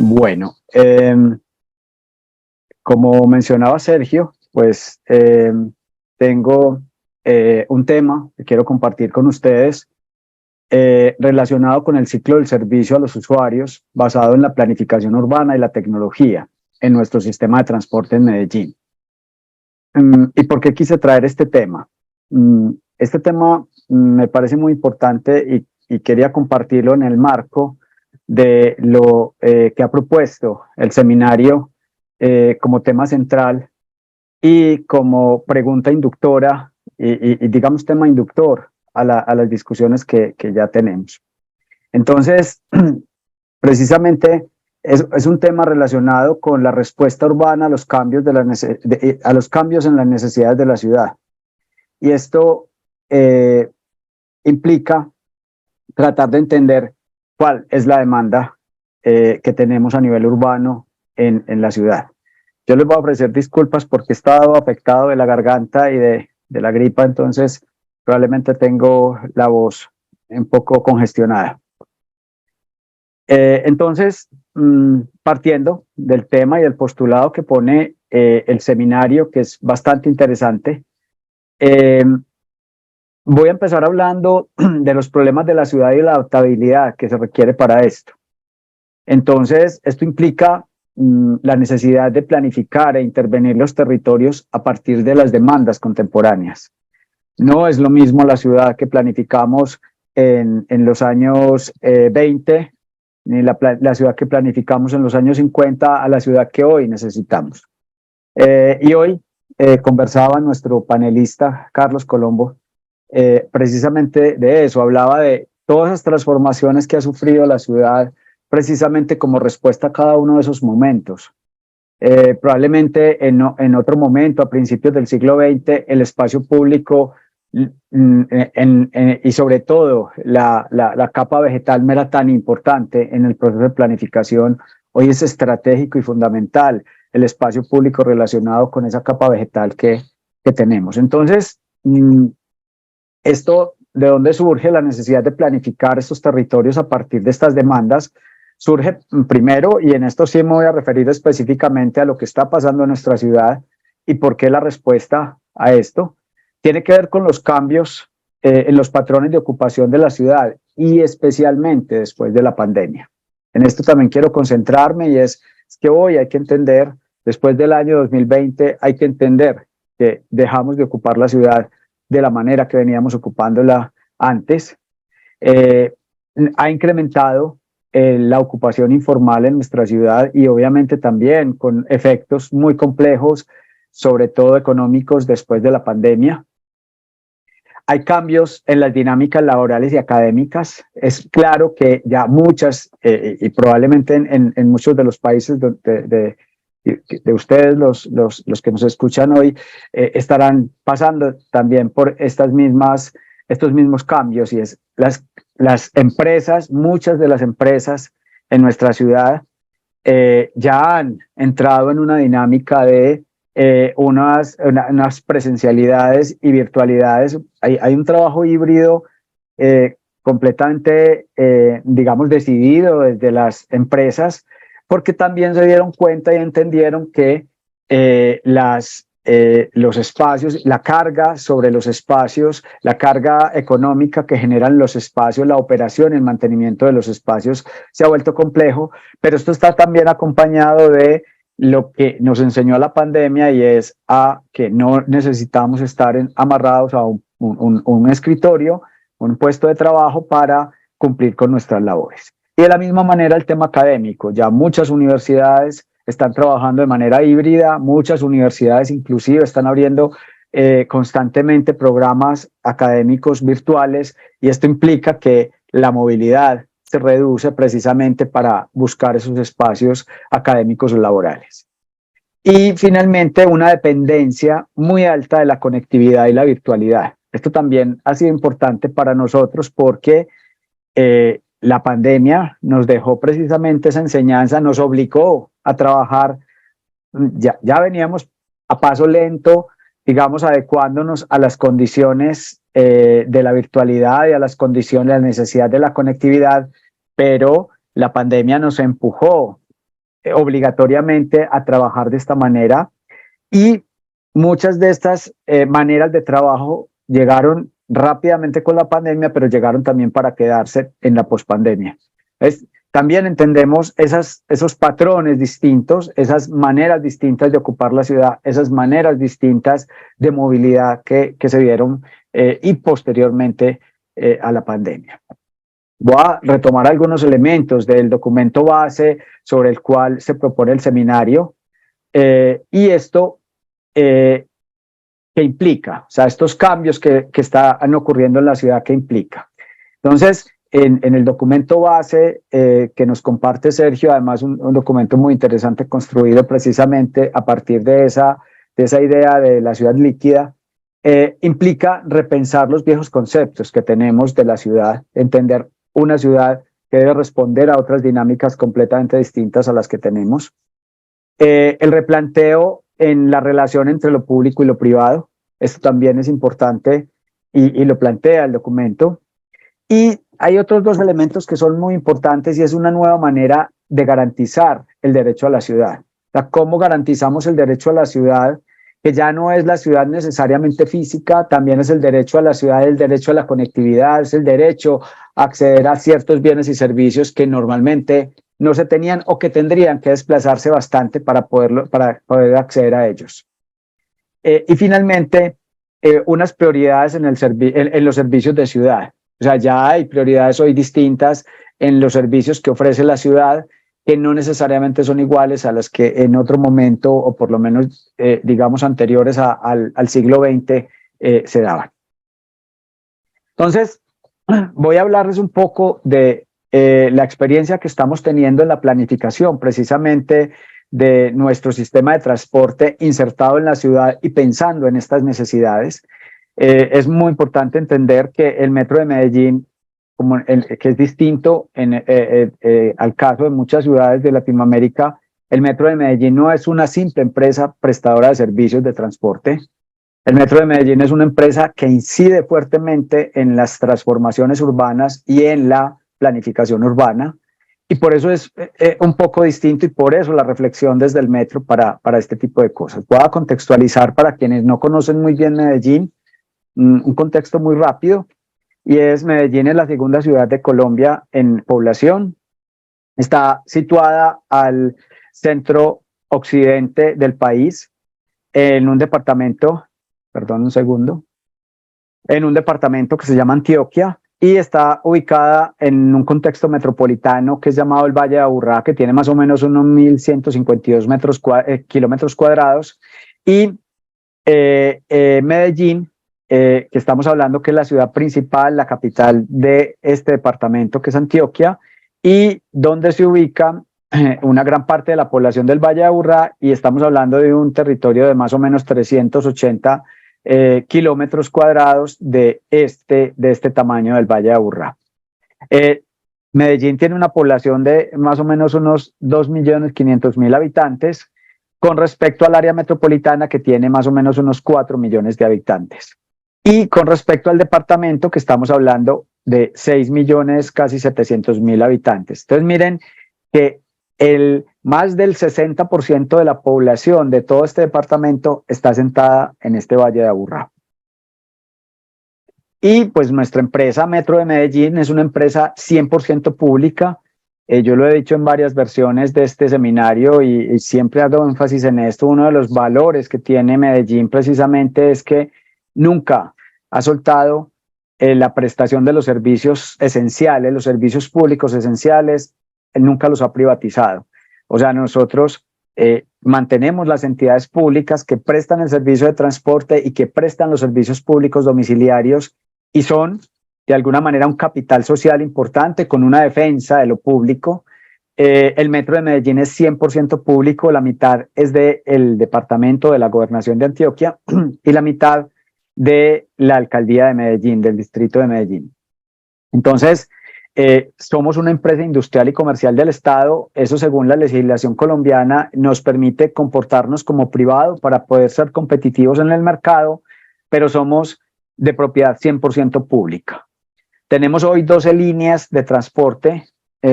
Bueno, como mencionaba Sergio, pues tengo un tema que quiero compartir con ustedes relacionado con el ciclo del servicio a los usuarios basado en la planificación urbana y la tecnología en nuestro sistema de transporte en Medellín. ¿Y por qué quise traer este tema? Este tema me parece muy importante y quería compartirlo en el marco de lo que ha propuesto el seminario como tema central y como pregunta inductora y digamos tema inductor a las discusiones que ya tenemos. Entonces, precisamente es un tema relacionado con la respuesta urbana a los cambios, a los cambios en las necesidades de la ciudad. Y esto implica tratar de entender cuál es la demanda que tenemos a nivel urbano en la ciudad. Yo les voy a ofrecer disculpas porque he estado afectado de la garganta y de la gripa, entonces probablemente tengo la voz un poco congestionada. Entonces, partiendo del tema y del postulado que pone el seminario, que es bastante interesante, voy a empezar hablando de los problemas de la ciudad y la adaptabilidad que se requiere para esto. Entonces, esto implica la necesidad de planificar e intervenir los territorios a partir de las demandas contemporáneas. No es lo mismo la ciudad que planificamos en los años 20, ni la ciudad que planificamos en los años 50 a la ciudad que hoy necesitamos. Y hoy conversaba nuestro panelista Carlos Colombo precisamente de eso, hablaba de todas las transformaciones que ha sufrido la ciudad precisamente como respuesta a cada uno de esos momentos. Probablemente en otro momento, a principios del siglo XX, el espacio público y sobre todo la capa vegetal no era tan importante en el proceso de planificación. Hoy es estratégico y fundamental el espacio público relacionado con esa capa vegetal que tenemos. Entonces, esto, ¿de dónde surge la necesidad de planificar estos territorios a partir de estas demandas? Surge primero, y en esto sí me voy a referir específicamente a lo que está pasando en nuestra ciudad y por qué la respuesta a esto, tiene que ver con los cambios en los patrones de ocupación de la ciudad y especialmente después de la pandemia. En esto también quiero concentrarme y es que hoy hay que entender, después del año 2020, hay que entender que dejamos de ocupar la ciudad de la manera que veníamos ocupándola antes. Ha incrementado la ocupación informal en nuestra ciudad y obviamente también con efectos muy complejos, sobre todo económicos después de la pandemia. Hay cambios en las dinámicas laborales y académicas. Es claro que ya muchas, y probablemente en muchos de los países de ustedes, los que nos escuchan hoy, estarán pasando también por estos mismos cambios, y es las empresas, muchas de las empresas en nuestra ciudad ya han entrado en una dinámica de unas presencialidades y virtualidades. Hay un trabajo híbrido completamente, digamos, decidido desde las empresas, porque también se dieron cuenta y entendieron que los espacios, la carga sobre los espacios, la carga económica que generan los espacios, la operación, el mantenimiento de los espacios se ha vuelto complejo, pero esto está también acompañado de lo que nos enseñó la pandemia, y es a que no necesitamos estar amarrados a un escritorio, un puesto de trabajo para cumplir con nuestras labores. Y de la misma manera el tema académico, ya muchas universidades están trabajando de manera híbrida, muchas universidades inclusive están abriendo constantemente programas académicos virtuales, y esto implica que la movilidad se reduce precisamente para buscar esos espacios académicos o laborales. Y finalmente una dependencia muy alta de la conectividad y la virtualidad. Esto también ha sido importante para nosotros porque la pandemia nos dejó precisamente esa enseñanza, nos obligó a trabajar, ya veníamos a paso lento, digamos, adecuándonos a las condiciones de la virtualidad y a las condiciones, la necesidad de la conectividad, pero la pandemia nos empujó obligatoriamente a trabajar de esta manera, y muchas de estas maneras de trabajo llegaron rápidamente con la pandemia, pero llegaron también para quedarse en la pospandemia. También entendemos esos patrones distintos, esas maneras distintas de ocupar la ciudad, esas maneras distintas de movilidad que se dieron y posteriormente a la pandemia. Voy a retomar algunos elementos del documento base sobre el cual se propone el seminario, y esto que implica, o sea, estos cambios que están ocurriendo en la ciudad, que implica. Entonces, en el documento base que nos comparte Sergio, además un documento muy interesante construido precisamente a partir de esa idea de la ciudad líquida, implica repensar los viejos conceptos que tenemos de la ciudad, entender una ciudad que debe responder a otras dinámicas completamente distintas a las que tenemos. El replanteo en la relación entre lo público y lo privado, esto también es importante y lo plantea el documento. Y hay otros dos elementos que son muy importantes, y es una nueva manera de garantizar el derecho a la ciudad. O sea, ¿cómo garantizamos el derecho a la ciudad? Que ya no es la ciudad necesariamente física, también es el derecho a la ciudad, el derecho a la conectividad, es el derecho a acceder a ciertos bienes y servicios que normalmente no se tenían o que tendrían que desplazarse bastante para poder acceder a ellos. Y finalmente, unas prioridades en los servicios de ciudad. O sea, ya hay prioridades hoy distintas en los servicios que ofrece la ciudad, que no necesariamente son iguales a las que en otro momento, o por lo menos, digamos, anteriores al siglo XX, se daban. Entonces, voy a hablarles un poco de la experiencia que estamos teniendo en la planificación, precisamente de nuestro sistema de transporte insertado en la ciudad y pensando en estas necesidades. Es muy importante entender que el Metro de Medellín, que es distinto al caso de muchas ciudades de Latinoamérica, el Metro de Medellín no es una simple empresa prestadora de servicios de transporte. El Metro de Medellín es una empresa que incide fuertemente en las transformaciones urbanas y en la planificación urbana, y por eso es un poco distinto, y por eso la reflexión desde el Metro para este tipo de cosas. Voy a contextualizar para quienes no conocen muy bien Medellín, un contexto muy rápido, y es: Medellín es la segunda ciudad de Colombia en población, está situada al centro occidente del país, en un departamento, perdón un segundo, en un departamento que se llama Antioquia, y está ubicada en un contexto metropolitano que es llamado el Valle de Aburrá, que tiene más o menos unos 1.152 kilómetros cuadrados, y Medellín, que estamos hablando que es la ciudad principal, la capital de este departamento que es Antioquia, y donde se ubica una gran parte de la población del Valle de Aburrá, y estamos hablando de un territorio de más o menos 380 kilómetros cuadrados de este tamaño del Valle de Aburrá. Medellín tiene una población de más o menos unos 2.500.000 habitantes, con respecto al área metropolitana, que tiene más o menos unos 4 millones de habitantes. Y con respecto al departamento, que estamos hablando de 6 millones, casi 700.000 habitantes. Entonces miren que más del 60% de la población de todo este departamento está sentada en este Valle de Aburrá. Y pues nuestra empresa Metro de Medellín es una empresa 100% pública. Yo lo he dicho en varias versiones de este seminario y siempre hago énfasis en esto. Uno de los valores que tiene Medellín precisamente es que nunca ha soltado la prestación de los servicios esenciales, los servicios públicos esenciales, nunca los ha privatizado. O sea, nosotros mantenemos las entidades públicas que prestan el servicio de transporte y que prestan los servicios públicos domiciliarios, y son de alguna manera un capital social importante con una defensa de lo público. El Metro de Medellín es 100% público, la mitad es del departamento de la Gobernación de Antioquia y la mitad de la Alcaldía de Medellín, del Distrito de Medellín. Entonces, somos una empresa industrial y comercial del Estado. Eso, según la legislación colombiana, nos permite comportarnos como privado para poder ser competitivos en el mercado, pero somos de propiedad 100% pública. Tenemos hoy 12 líneas de transporte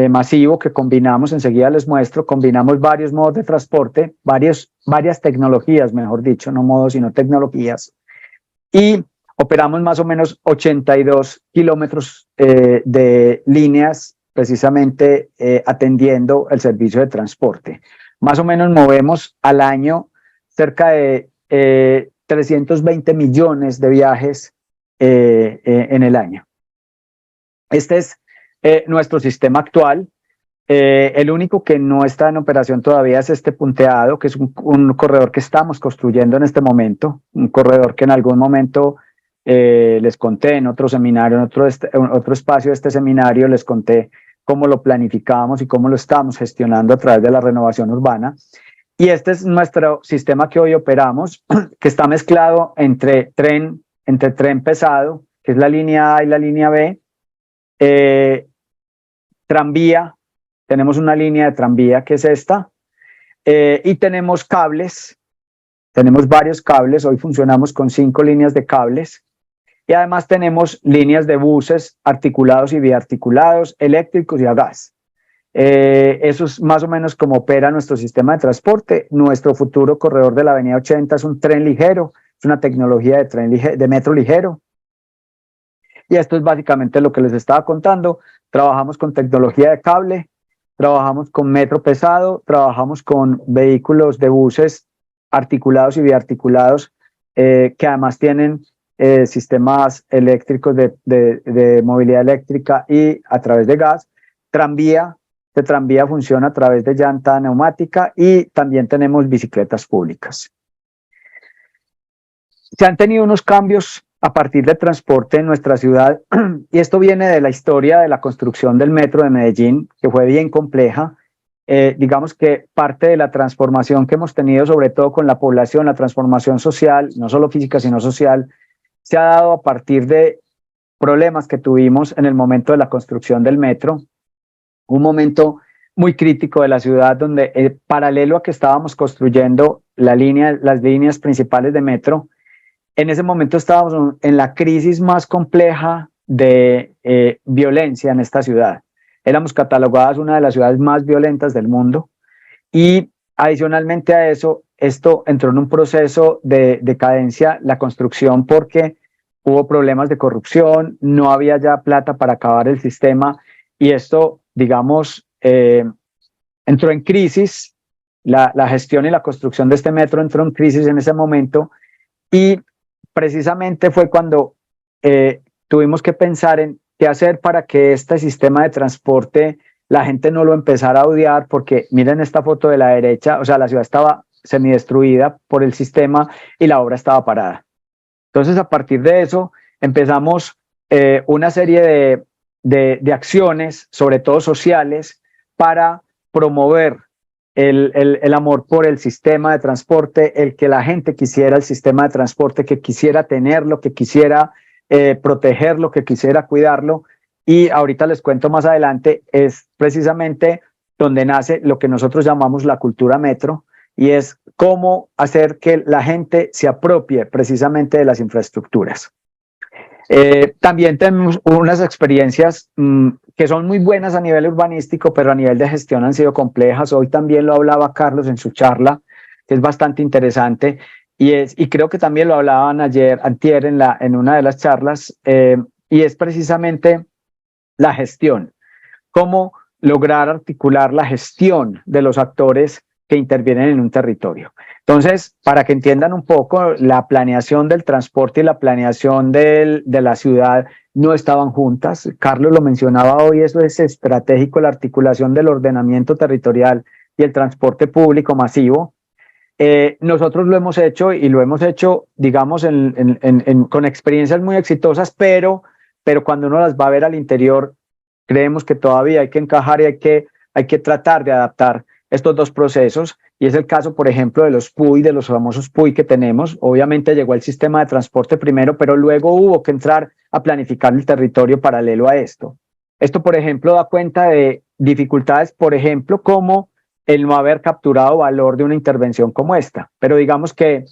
masivo que combinamos, enseguida les muestro, combinamos varios modos de transporte, varias tecnologías, mejor dicho, no modos, sino tecnologías, y operamos más o menos 82 kilómetros de líneas, precisamente atendiendo el servicio de transporte. Más o menos movemos al año cerca de 320 millones de viajes en el año. Este es nuestro sistema actual. El único que no está en operación todavía es este punteado, que es un corredor que estamos construyendo en este momento, un corredor que en algún momento les conté en otro seminario, en otro espacio de este seminario, les conté cómo lo planificamos y cómo lo estamos gestionando a través de la renovación urbana. Y este es nuestro sistema que hoy operamos, que está mezclado entre tren pesado, que es la línea A y la línea B, tranvía, tenemos una línea de tranvía que es esta, y tenemos cables, tenemos varios cables, hoy funcionamos con 5 líneas de cables, y además tenemos líneas de buses articulados y biarticulados, eléctricos y a gas. Eso es más o menos como opera nuestro sistema de transporte. Nuestro futuro corredor de la Avenida 80 es un tren ligero, es una tecnología de metro ligero. Y esto es básicamente lo que les estaba contando. Trabajamos con tecnología de cable, trabajamos con metro pesado, trabajamos con vehículos de buses articulados y biarticulados que además tienen sistemas eléctricos de movilidad eléctrica y a través de gas. Tranvía, este tranvía funciona a través de llanta neumática y también tenemos bicicletas públicas. Se han tenido unos cambios a partir del transporte en nuestra ciudad y esto viene de la historia de la construcción del metro de Medellín, que fue bien compleja. Digamos que parte de la transformación que hemos tenido, sobre todo con la población, la transformación social, no solo física sino social, se ha dado a partir de problemas que tuvimos en el momento de la construcción del metro, un momento muy crítico de la ciudad donde paralelo a que estábamos construyendo las líneas principales de metro, en ese momento estábamos en la crisis más compleja de violencia en esta ciudad. Éramos catalogadas una de las ciudades más violentas del mundo y adicionalmente a eso, esto entró en un proceso de decadencia, la construcción, porque hubo problemas de corrupción, no había ya plata para acabar el sistema y esto, digamos, entró en crisis. La gestión y la construcción de este metro entró en crisis en ese momento y precisamente fue cuando tuvimos que pensar en qué hacer para que este sistema de transporte la gente no lo empezara a odiar, porque miren esta foto de la derecha, o sea, la ciudad estaba semidestruida por el sistema y la obra estaba parada. Entonces, a partir de eso, empezamos una serie de acciones, sobre todo sociales, para promover el amor por el sistema de transporte, el que la gente quisiera el sistema de transporte, que quisiera tenerlo, que quisiera protegerlo, que quisiera cuidarlo. Y ahorita les cuento más adelante, es precisamente donde nace lo que nosotros llamamos la cultura metro, y es cómo hacer que la gente se apropie precisamente de las infraestructuras. También tenemos unas experiencias que son muy buenas a nivel urbanístico, pero a nivel de gestión han sido complejas. Hoy también lo hablaba Carlos en su charla, que es bastante interesante, y creo que también lo hablaban antier en una de las charlas, y es precisamente la gestión, cómo lograr articular la gestión de los actores que intervienen en un territorio. Entonces, para que entiendan un poco, la planeación del transporte y la planeación de la ciudad no estaban juntas. Carlos lo mencionaba hoy, eso es estratégico, la articulación del ordenamiento territorial y el transporte público masivo. Nosotros lo hemos hecho y lo hemos hecho, digamos, con experiencias muy exitosas, pero cuando uno las va a ver al interior, creemos que todavía hay que encajar y hay que tratar de adaptar estos dos procesos, y es el caso, por ejemplo, de los PUI, de los famosos PUI que tenemos. Obviamente llegó el sistema de transporte primero, pero luego hubo que entrar a planificar el territorio paralelo a esto. Esto, por ejemplo, da cuenta de dificultades, por ejemplo, como el no haber capturado valor de una intervención como esta, pero digamos que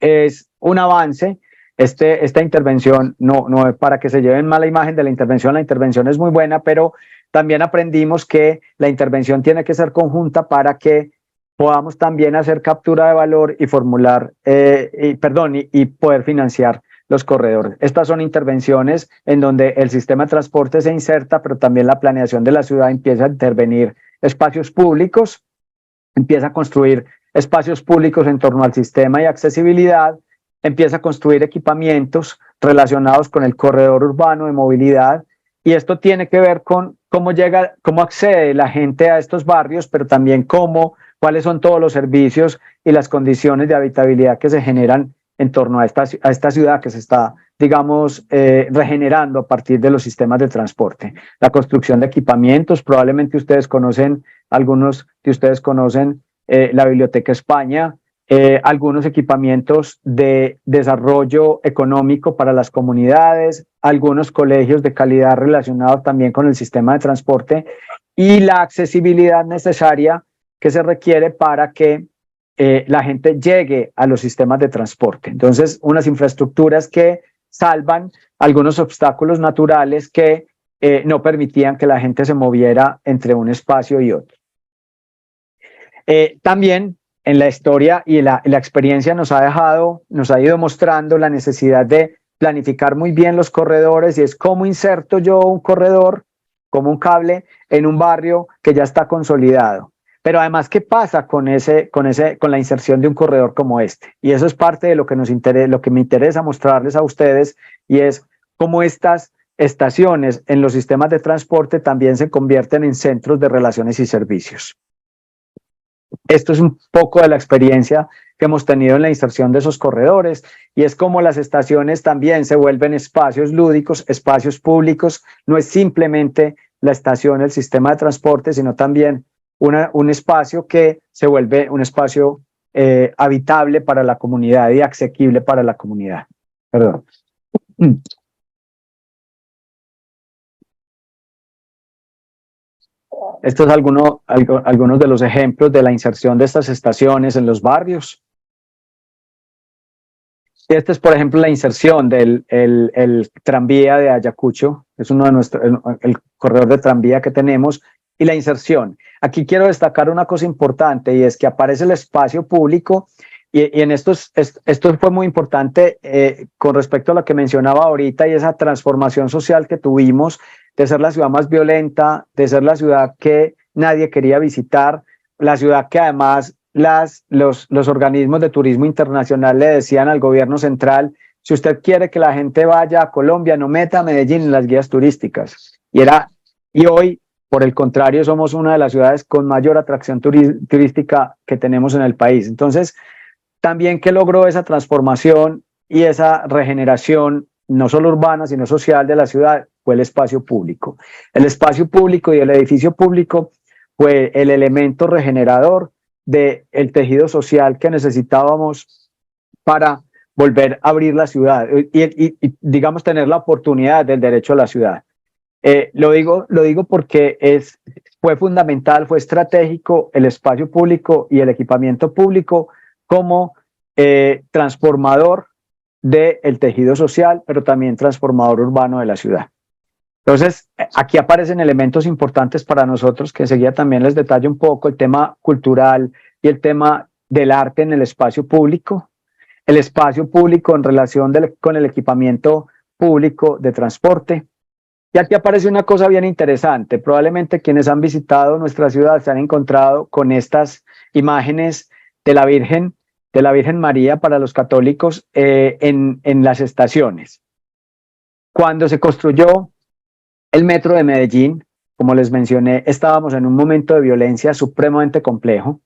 es un avance. Esta intervención, no es para que se lleven mala imagen de la intervención es muy buena, pero también aprendimos que la intervención tiene que ser conjunta para que podamos también hacer captura de valor y formular, y poder financiar los corredores. Estas son intervenciones en donde el sistema de transporte se inserta, pero también la planeación de la ciudad empieza a intervenir espacios públicos, empieza a construir espacios públicos en torno al sistema y accesibilidad, empieza a construir equipamientos relacionados con el corredor urbano de movilidad, y esto tiene que ver con cómo accede la gente a estos barrios, pero también cuáles son todos los servicios y las condiciones de habitabilidad que se generan en torno a esta ciudad que se está, digamos, regenerando a partir de los sistemas de transporte. La construcción de equipamientos, probablemente algunos de ustedes conocen la Biblioteca España, algunos equipamientos de desarrollo económico para las comunidades, algunos colegios de calidad relacionados también con el sistema de transporte y la accesibilidad necesaria que se requiere para que la gente llegue a los sistemas de transporte. Entonces, unas infraestructuras que salvan algunos obstáculos naturales que no permitían que la gente se moviera entre un espacio y otro. También en la historia y la experiencia nos ha ido mostrando la necesidad de planificar muy bien los corredores, y es cómo inserto yo un corredor como un cable en un barrio que ya está consolidado. Pero además, ¿qué pasa con la inserción de un corredor como este? Y eso es parte de lo que me interesa mostrarles a ustedes, y es cómo estas estaciones en los sistemas de transporte también se convierten en centros de relaciones y servicios. Esto es un poco de la experiencia que hemos tenido en la inserción de esos corredores, y es como las estaciones también se vuelven espacios lúdicos, espacios públicos. No es simplemente la estación, el sistema de transporte, sino también un espacio que se vuelve un espacio habitable para la comunidad y asequible para la comunidad. Perdón. Estos son algunos de los ejemplos de la inserción de estas estaciones en los barrios. Este es, por ejemplo, la inserción del el tranvía de Ayacucho, es uno de el corredor de tranvía que tenemos, y la inserción. Aquí quiero destacar una cosa importante, y es que aparece el espacio público, y en esto fue muy importante con respecto a lo que mencionaba ahorita, y esa transformación social que tuvimos de ser la ciudad más violenta, de ser la ciudad que nadie quería visitar, la ciudad que además los organismos de turismo internacional le decían al gobierno central: si usted quiere que la gente vaya a Colombia, no meta a Medellín en las guías turísticas. Y hoy, por el contrario, somos una de las ciudades con mayor atracción turística que tenemos en el país. Entonces, también que logró esa transformación y esa regeneración, no solo urbana, sino social de la ciudad, fue el espacio público. El espacio público y el edificio público fue el elemento regenerador del tejido social que necesitábamos para volver a abrir la ciudad y digamos, tener la oportunidad del derecho a la ciudad. Lo digo porque fue fundamental, fue estratégico el espacio público y el equipamiento público como transformador del tejido social, pero también transformador urbano de la ciudad. Entonces, aquí aparecen elementos importantes para nosotros, que enseguida también les detallo un poco: el tema cultural y el tema del arte en el espacio público en relación con el equipamiento público de transporte. Y aquí aparece una cosa bien interesante. Probablemente quienes han visitado nuestra ciudad se han encontrado con estas imágenes de la Virgen María para los católicos en las estaciones. Cuando se construyó el metro de Medellín, como les mencioné, estábamos en un momento de violencia supremamente complejo,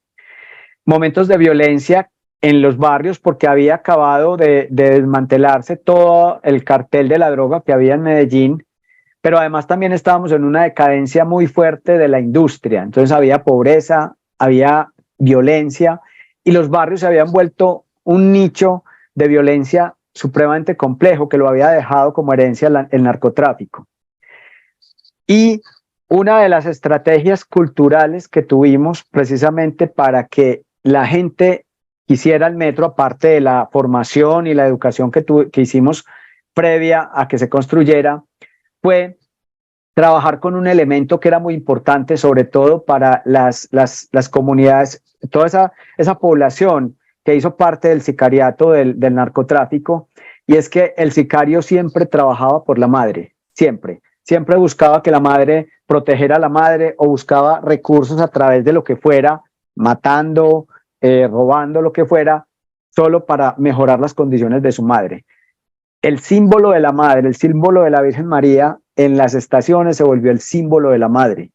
momentos de violencia en los barrios, porque había acabado de desmantelarse todo el cartel de la droga que había en Medellín, pero además también estábamos en una decadencia muy fuerte de la industria. Entonces había pobreza, había violencia, y los barrios se habían vuelto un nicho de violencia supremamente complejo que lo había dejado como herencia el narcotráfico. Y una de las estrategias culturales que tuvimos precisamente para que la gente quisiera el metro, aparte de la formación y la educación que hicimos previa a que se construyera, fue trabajar con un elemento que era muy importante, sobre todo para las comunidades, toda esa población que hizo parte del sicariato del narcotráfico, y es que el sicario siempre trabajaba por la madre, siempre buscaba que la madre protegiera a la madre o buscaba recursos a través de lo que fuera, matando, robando lo que fuera, solo para mejorar las condiciones de su madre. El símbolo de la madre, el símbolo de la Virgen María en las estaciones se volvió el símbolo de la madre.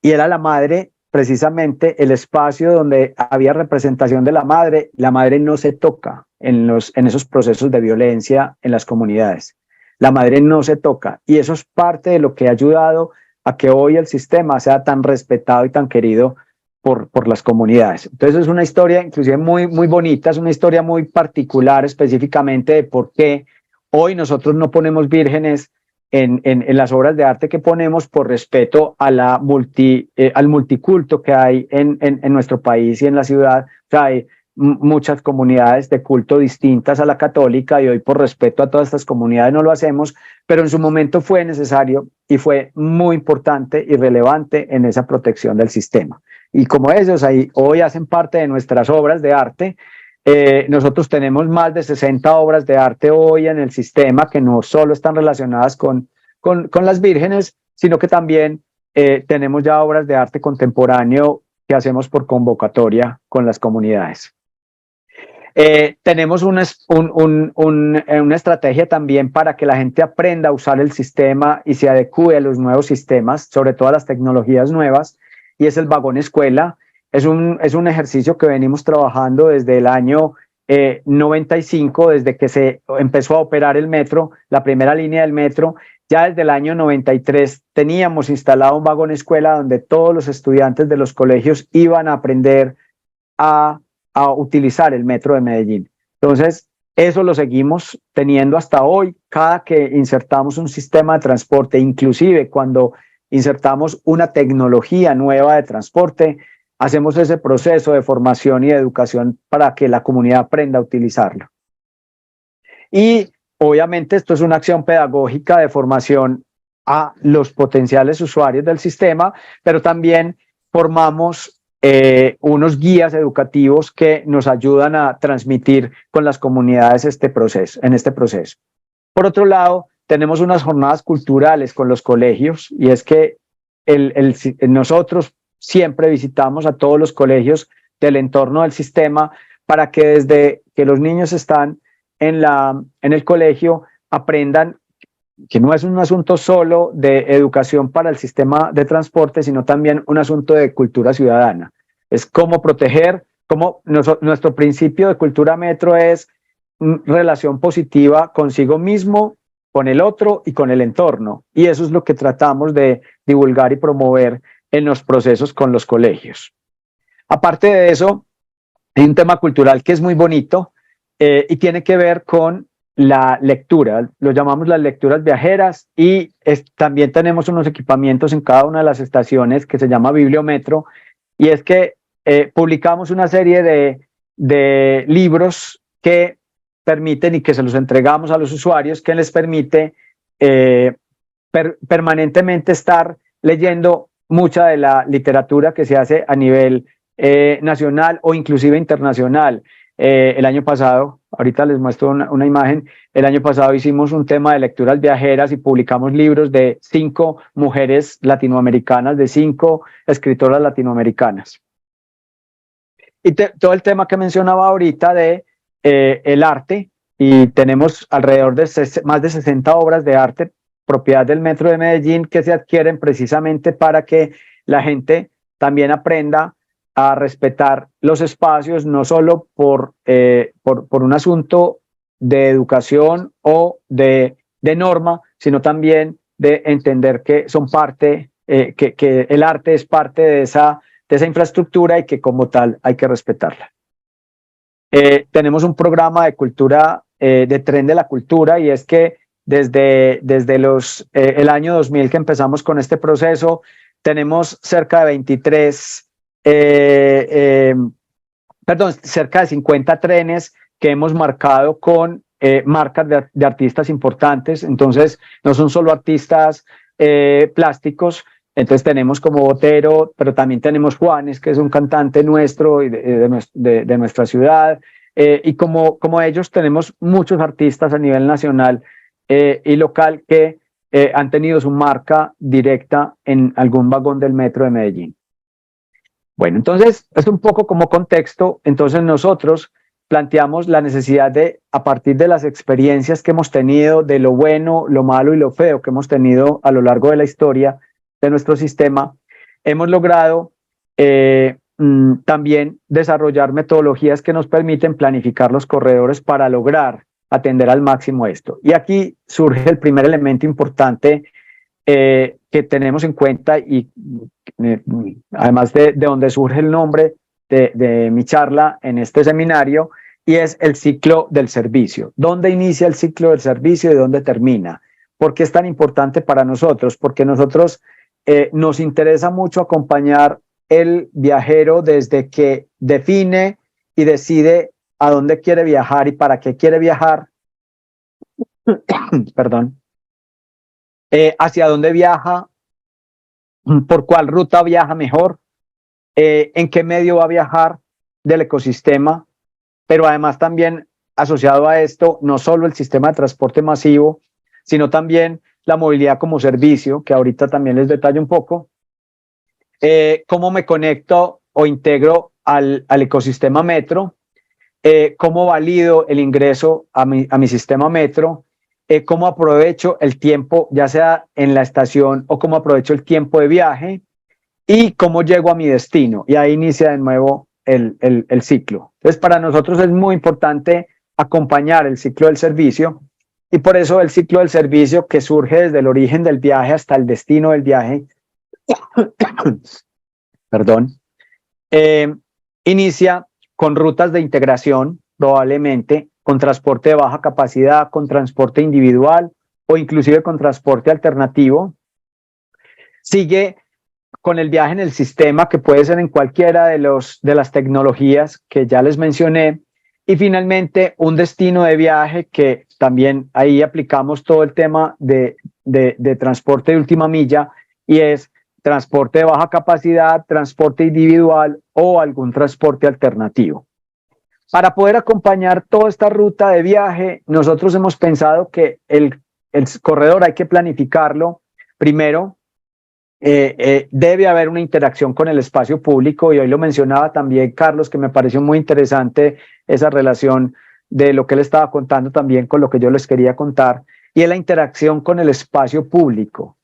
Y era la madre precisamente el espacio donde había representación de la madre. La madre no se toca en esos procesos de violencia en las comunidades. La madre no se toca, y eso es parte de lo que ha ayudado a que hoy el sistema sea tan respetado y tan querido por las comunidades. Entonces es una historia inclusive muy, muy bonita, es una historia muy particular específicamente de por qué hoy nosotros no ponemos vírgenes en las obras de arte que ponemos por respeto a al multiculto que hay en nuestro país y en la ciudad. O sea, hay muchas comunidades de culto distintas a la católica, y hoy por respeto a todas estas comunidades no lo hacemos, pero en su momento fue necesario y fue muy importante y relevante en esa protección del sistema. Y como ellos ahí hoy hacen parte de nuestras obras de arte, nosotros tenemos más de 60 obras de arte hoy en el sistema que no solo están relacionadas con las vírgenes, sino que también tenemos ya obras de arte contemporáneo que hacemos por convocatoria con las comunidades. Tenemos una estrategia también para que la gente aprenda a usar el sistema y se adecue a los nuevos sistemas, sobre todo a las tecnologías nuevas, y es el vagón escuela. Es un ejercicio que venimos trabajando desde el año 95, desde que se empezó a operar el metro, la primera línea del metro. Ya desde el año 93 teníamos instalado un vagón escuela donde todos los estudiantes de los colegios iban a aprender a utilizar el metro de Medellín. Entonces, eso lo seguimos teniendo hasta hoy. Cada que insertamos un sistema de transporte, inclusive cuando insertamos una tecnología nueva de transporte, hacemos ese proceso de formación y de educación para que la comunidad aprenda a utilizarlo. Y obviamente esto es una acción pedagógica de formación a los potenciales usuarios del sistema, pero también formamos unos guías educativos que nos ayudan a transmitir con las comunidades en este proceso. Por otro lado, tenemos unas jornadas culturales con los colegios, y es que nosotros siempre visitamos a todos los colegios del entorno del sistema para que desde que los niños están en el colegio aprendan que no es un asunto solo de educación para el sistema de transporte, sino también un asunto de cultura ciudadana. Es cómo proteger, nuestro principio de cultura metro es relación positiva consigo mismo, con el otro y con el entorno. Y eso es lo que tratamos de divulgar y promover en los procesos con los colegios. Aparte de eso, hay un tema cultural que es muy bonito y tiene que ver con la lectura. Lo llamamos las lecturas viajeras, y también tenemos unos equipamientos en cada una de las estaciones que se llama Bibliometro, y es que publicamos una serie de libros que permiten, y que se los entregamos a los usuarios, que les permite permanentemente estar leyendo mucha de la literatura que se hace a nivel nacional o inclusive internacional. El año pasado, ahorita les muestro una imagen, el año pasado hicimos un tema de lecturas viajeras y publicamos libros de 5 mujeres latinoamericanas, de 5 escritoras latinoamericanas. Y todo el tema que mencionaba ahorita de el arte, y tenemos alrededor de más de 60 obras de arte propiedad del Metro de Medellín que se adquieren precisamente para que la gente también aprenda a respetar los espacios, no solo por un asunto de educación o de norma, sino también de entender que son parte, que el arte es parte de esa infraestructura y que como tal hay que respetarla. Tenemos un programa de cultura, de tren de la cultura, y es que desde el año 2000 que empezamos con este proceso, tenemos cerca de 50 trenes que hemos marcado con marcas de artistas importantes. Entonces, no son solo artistas plásticos. Entonces tenemos como Botero, pero también tenemos Juanes, que es un cantante nuestro y de nuestra ciudad. Y como ellos tenemos muchos artistas a nivel nacional y local que han tenido su marca directa en algún vagón del metro de Medellín. Bueno, entonces es un poco como contexto. Entonces nosotros planteamos la necesidad de, a partir de las experiencias que hemos tenido, de lo bueno, lo malo y lo feo que hemos tenido a lo largo de la historia de nuestro sistema, hemos logrado también desarrollar metodologías que nos permiten planificar los corredores para lograr atender al máximo esto. Y aquí surge el primer elemento importante que tenemos en cuenta y además de donde surge el nombre de mi charla en este seminario, y es el ciclo del servicio. ¿Dónde inicia el ciclo del servicio y dónde termina? ¿Por qué es tan importante para nosotros? Porque nosotros nos interesa mucho acompañar el viajero desde que define y decide a dónde quiere viajar y para qué quiere viajar, perdón, hacia dónde viaja, por cuál ruta viaja mejor, en qué medio va a viajar del ecosistema, pero además también asociado a esto, no solo el sistema de transporte masivo, sino también la movilidad como servicio, que ahorita también les detallo un poco, cómo me conecto o integro al ecosistema metro, cómo valido el ingreso a mi sistema metro, cómo aprovecho el tiempo, ya sea en la estación o cómo aprovecho el tiempo de viaje y cómo llego a mi destino. Y ahí inicia de nuevo el ciclo. Entonces, para nosotros es muy importante acompañar el ciclo del servicio y por eso el ciclo del servicio que surge desde el origen del viaje hasta el destino del viaje, perdón, inicia con rutas de integración, probablemente con transporte de baja capacidad, con transporte individual o inclusive con transporte alternativo. Sigue con el viaje en el sistema, que puede ser en cualquiera de las tecnologías que ya les mencioné. Y finalmente, un destino de viaje que también ahí aplicamos todo el tema de transporte de última milla, y es transporte de baja capacidad, transporte individual o algún transporte alternativo. Para poder acompañar toda esta ruta de viaje, nosotros hemos pensado que el corredor hay que planificarlo. Primero, debe haber una interacción con el espacio público, y hoy lo mencionaba también Carlos, que me pareció muy interesante esa relación de lo que él estaba contando también con lo que yo les quería contar, y es la interacción con el espacio público.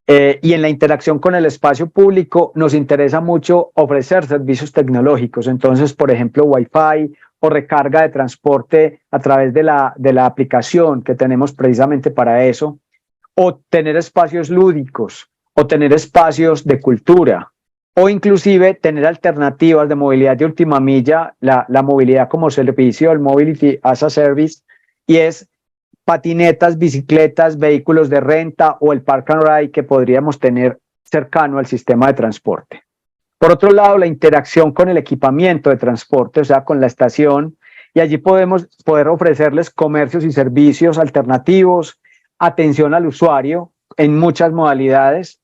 Y en la interacción con el espacio público nos interesa mucho ofrecer servicios tecnológicos. Entonces, por ejemplo, Wi-Fi o recarga de transporte a través de la aplicación que tenemos precisamente para eso, o tener espacios lúdicos, o tener espacios de cultura, o inclusive tener alternativas de movilidad de última milla, la movilidad como servicio, el Mobility as a Service, y es patinetas, bicicletas, vehículos de renta o el park and ride que podríamos tener cercano al sistema de transporte. Por otro lado, la interacción con el equipamiento de transporte, o sea, con la estación, y allí poder ofrecerles comercios y servicios alternativos, atención al usuario en muchas modalidades,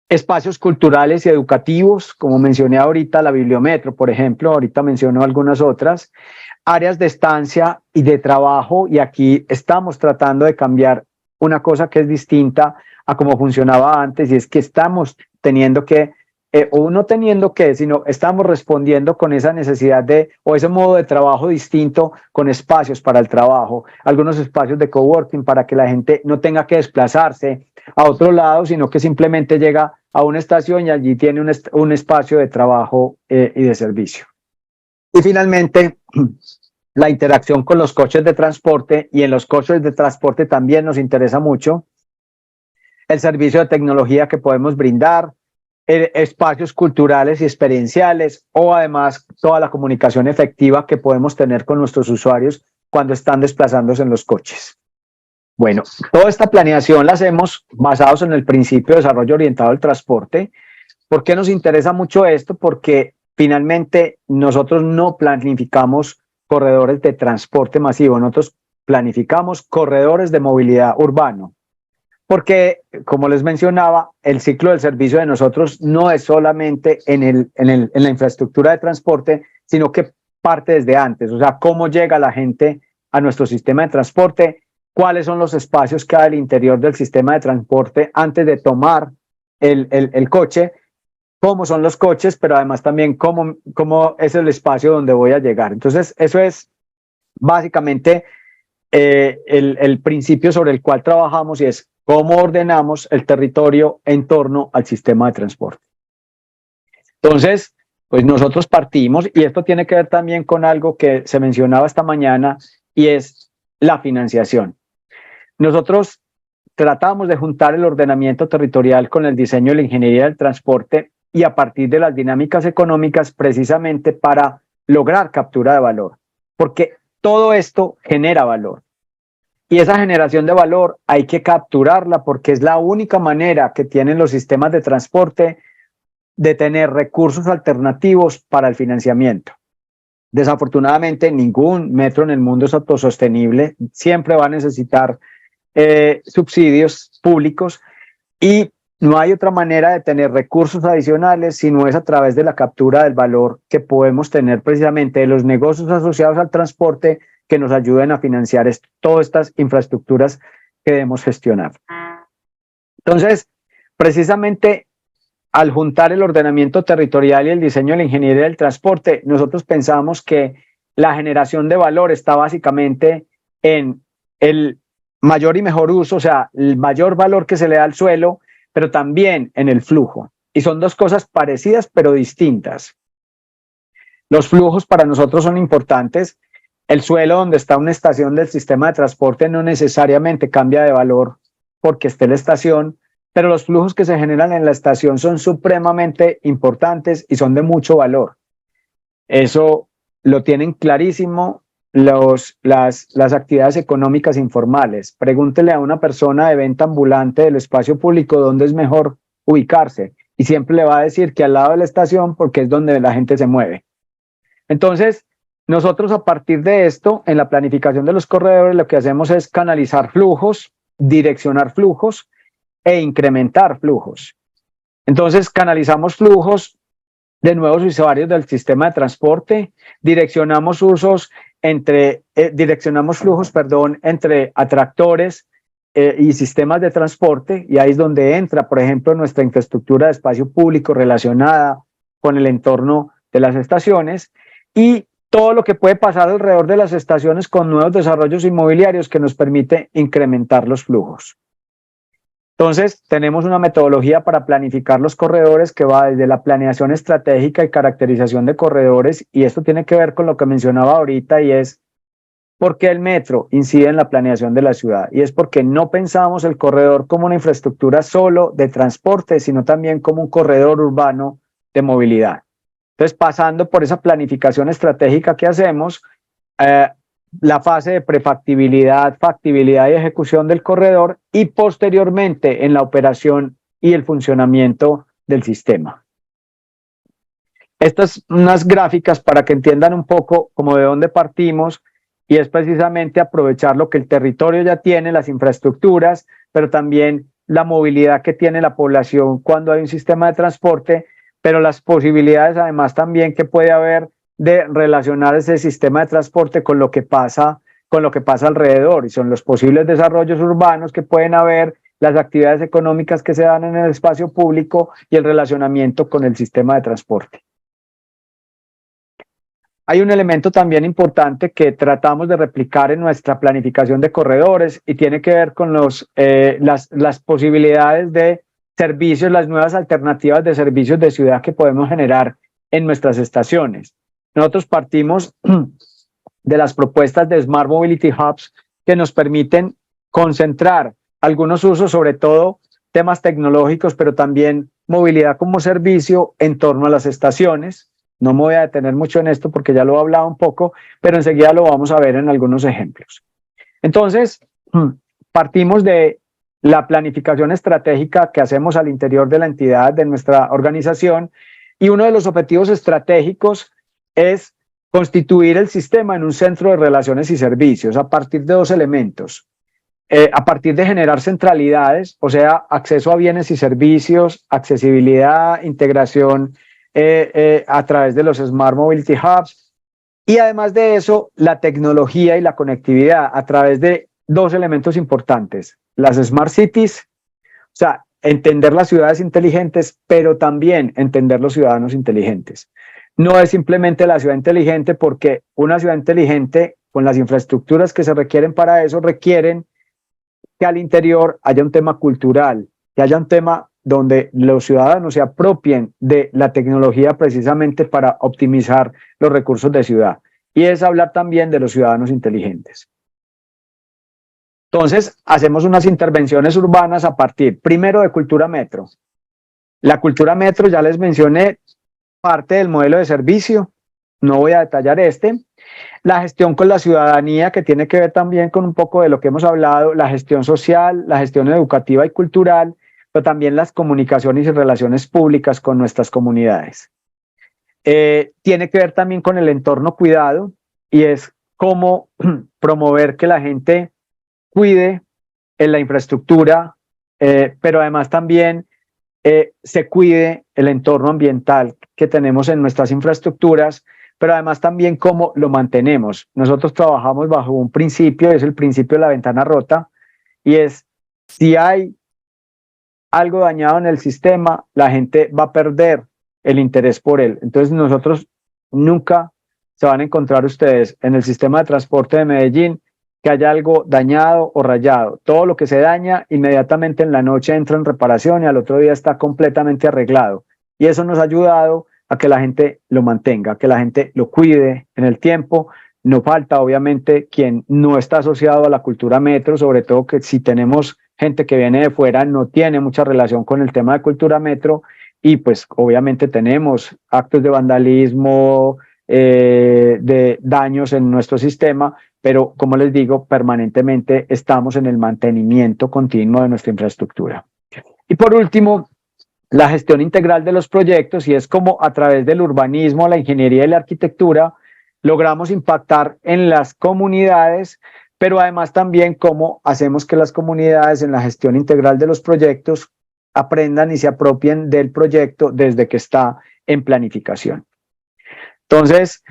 espacios culturales y educativos, como mencioné ahorita, la Bibliometro, por ejemplo, ahorita menciono algunas otras, áreas de estancia y de trabajo, y aquí estamos tratando de cambiar una cosa que es distinta a cómo funcionaba antes, y es que estamos teniendo que, o no teniendo que, sino estamos respondiendo con esa necesidad o ese modo de trabajo distinto, con espacios para el trabajo, algunos espacios de coworking para que la gente no tenga que desplazarse a otro lado, sino que simplemente llega a una estación y allí tiene un espacio de trabajo y de servicio. Y finalmente, la interacción con los coches de transporte, y en los coches de transporte también nos interesa mucho el servicio de tecnología que podemos brindar, espacios culturales y experienciales, o además toda la comunicación efectiva que podemos tener con nuestros usuarios cuando están desplazándose en los coches. Bueno, toda esta planeación la hacemos basados en el principio de desarrollo orientado al transporte. ¿Por qué nos interesa mucho esto? Porque finalmente nosotros no planificamos corredores de transporte masivo, nosotros planificamos corredores de movilidad urbano. porque, como les mencionaba, el ciclo del servicio de nosotros no es solamente en la infraestructura de transporte, sino que parte desde antes, o sea, cómo llega la gente a nuestro sistema de transporte, cuáles son los espacios que hay al interior del sistema de transporte antes de tomar el coche, cómo son los coches, pero además también cómo es el espacio donde voy a llegar. Entonces, eso es básicamente el principio sobre el cual trabajamos, y es cómo ordenamos el territorio en torno al sistema de transporte. Entonces, pues nosotros partimos, y esto tiene que ver también con algo que se mencionaba esta mañana, y es la financiación. Nosotros tratamos de juntar el ordenamiento territorial con el diseño de la ingeniería del transporte, y a partir de las dinámicas económicas, precisamente para lograr captura de valor, porque todo esto genera valor. Y esa generación de valor hay que capturarla, porque es la única manera que tienen los sistemas de transporte de tener recursos alternativos para el financiamiento. Desafortunadamente, ningún metro en el mundo es autosostenible, siempre va a necesitar subsidios públicos, y no hay otra manera de tener recursos adicionales si no es a través de la captura del valor que podemos tener precisamente de los negocios asociados al transporte, que nos ayuden a financiar todas estas infraestructuras que debemos gestionar. Entonces, precisamente al juntar el ordenamiento territorial y el diseño de la ingeniería del transporte, nosotros pensamos que la generación de valor está básicamente en el mayor y mejor uso, o sea, el mayor valor que se le da al suelo, pero también en el flujo. Y son dos cosas parecidas pero distintas. Los flujos para nosotros son importantes. El suelo donde está una estación del sistema de transporte no necesariamente cambia de valor porque esté la estación, pero los flujos que se generan en la estación son supremamente importantes y son de mucho valor. Eso lo tienen clarísimo las actividades económicas informales. Pregúntele a una persona de venta ambulante del espacio público dónde es mejor ubicarse, y siempre le va a decir que al lado de la estación, porque es donde la gente se mueve. Entonces, nosotros a partir de esto, en la planificación de los corredores, lo que hacemos es canalizar flujos, direccionar flujos e incrementar flujos. Entonces, canalizamos flujos de nuevos usuarios del sistema de transporte, direccionamos flujos entre atractores y sistemas de transporte, y ahí es donde entra, por ejemplo, nuestra infraestructura de espacio público relacionada con el entorno de las estaciones, y todo lo que puede pasar alrededor de las estaciones con nuevos desarrollos inmobiliarios que nos permite incrementar los flujos. Entonces, tenemos una metodología para planificar los corredores que va desde la planeación estratégica y caracterización de corredores, y esto tiene que ver con lo que mencionaba ahorita, y es por qué el metro incide en la planeación de la ciudad, y es porque no pensamos el corredor como una infraestructura solo de transporte, sino también como un corredor urbano de movilidad. Entonces, pasando por esa planificación estratégica que hacemos, la fase de prefactibilidad, factibilidad y ejecución del corredor, y posteriormente en la operación y el funcionamiento del sistema. Estas unas gráficas para que entiendan un poco como de dónde partimos, y es precisamente aprovechar lo que el territorio ya tiene, las infraestructuras, pero también la movilidad que tiene la población cuando hay un sistema de transporte, pero las posibilidades además también que puede haber de relacionar ese sistema de transporte con lo que pasa alrededor, y son los posibles desarrollos urbanos que pueden haber, las actividades económicas que se dan en el espacio público y el relacionamiento con el sistema de transporte. Hay un elemento también importante que tratamos de replicar en nuestra planificación de corredores, y tiene que ver con las posibilidades de servicios, las nuevas alternativas de servicios de ciudad que podemos generar en nuestras estaciones. Nosotros partimos de las propuestas de Smart Mobility Hubs, que nos permiten concentrar algunos usos, sobre todo temas tecnológicos, pero también movilidad como servicio en torno a las estaciones. No me voy a detener mucho en esto porque ya lo he hablado un poco, pero enseguida lo vamos a ver en algunos ejemplos. Entonces, partimos de la planificación estratégica que hacemos al interior de la entidad, de nuestra organización, y uno de los objetivos estratégicos es constituir el sistema en un centro de relaciones y servicios a partir de dos elementos. a partir de generar centralidades, o sea, acceso a bienes y servicios, accesibilidad, integración a través de los Smart Mobility Hubs, y además de eso, la tecnología y la conectividad a través de dos elementos importantes, las Smart Cities, o sea, entender las ciudades inteligentes, pero también entender los ciudadanos inteligentes. No es simplemente la ciudad inteligente, porque una ciudad inteligente, con las infraestructuras que se requieren para eso, requieren que al interior haya un tema cultural, que haya un tema donde los ciudadanos se apropien de la tecnología precisamente para optimizar los recursos de ciudad. Y es hablar también de los ciudadanos inteligentes. Entonces, hacemos unas intervenciones urbanas a partir, primero, de cultura metro. La cultura metro, ya les mencioné, parte del modelo de servicio, no voy a detallar este. La gestión con la ciudadanía, que tiene que ver también con un poco de lo que hemos hablado, la gestión social, la gestión educativa y cultural, pero también las comunicaciones y relaciones públicas con nuestras comunidades. Tiene que ver también con el entorno cuidado, y es cómo promover que la gente cuide en la infraestructura, pero además también se cuide el entorno ambiental que tenemos en nuestras infraestructuras, pero además también cómo lo mantenemos. Nosotros trabajamos bajo un principio, es el principio de la ventana rota, y es, si hay algo dañado en el sistema, la gente va a perder el interés por él. Entonces nosotros nunca se van a encontrar ustedes en el sistema de transporte de Medellín que haya algo dañado o rayado. Todo lo que se daña, inmediatamente en la noche entra en reparación y al otro día está completamente arreglado. Y eso nos ha ayudado a que la gente lo mantenga, que la gente lo cuide en el tiempo. No falta, obviamente, quien no está asociado a la cultura metro, sobre todo que si tenemos gente que viene de fuera, no tiene mucha relación con el tema de cultura metro, y pues obviamente tenemos actos de vandalismo, de daños en nuestro sistema, pero como les digo, permanentemente estamos en el mantenimiento continuo de nuestra infraestructura. Y por último, la gestión integral de los proyectos, y es como a través del urbanismo, la ingeniería y la arquitectura logramos impactar en las comunidades, pero además también cómo hacemos que las comunidades en la gestión integral de los proyectos aprendan y se apropien del proyecto desde que está en planificación. Entonces,